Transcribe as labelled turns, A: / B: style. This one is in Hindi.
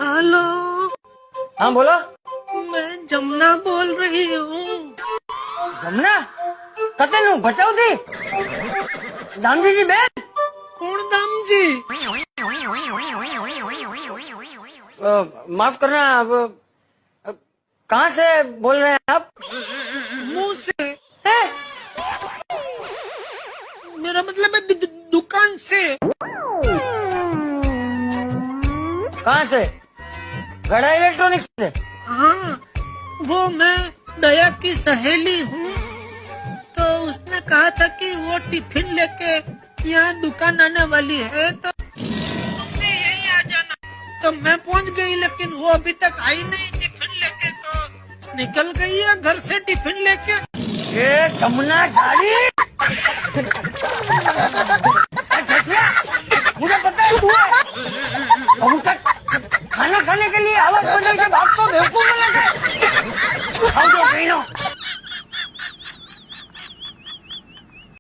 A: हेलो,
B: हाँ बोलो।
A: मैं जमुना बोल रही हूँ।
B: જમના કતેનું ભચાઉથી દામજીજી બેન
A: कौन दामजी?
B: माफ करना कहाँ से बोल रहे हैं आप?
A: मुंह से।
B: हैं?
A: मेरा मतलब है दुकान से।
B: कहाँ से? गड़ा इलेक्ट्रॉनिक्स से।
A: हाँ, वो मैं दया की सहेली हूँ, तो उसने कहा था कि वो टिफिन लेके यहाँ दुकान आने वाली है, तो तुमने यही आ जाना। तो मैं पहुँच गई, लेकिन वो अभी तक आई नहीं टिफिन लेके, तो निकल गई है घर से टिफिन लेके।
B: ये जमुना झाड़ी मुझे पता है तू है। अब तक खाना खाने के लिए आवाज बदल के भाग तो बेवकूफ है।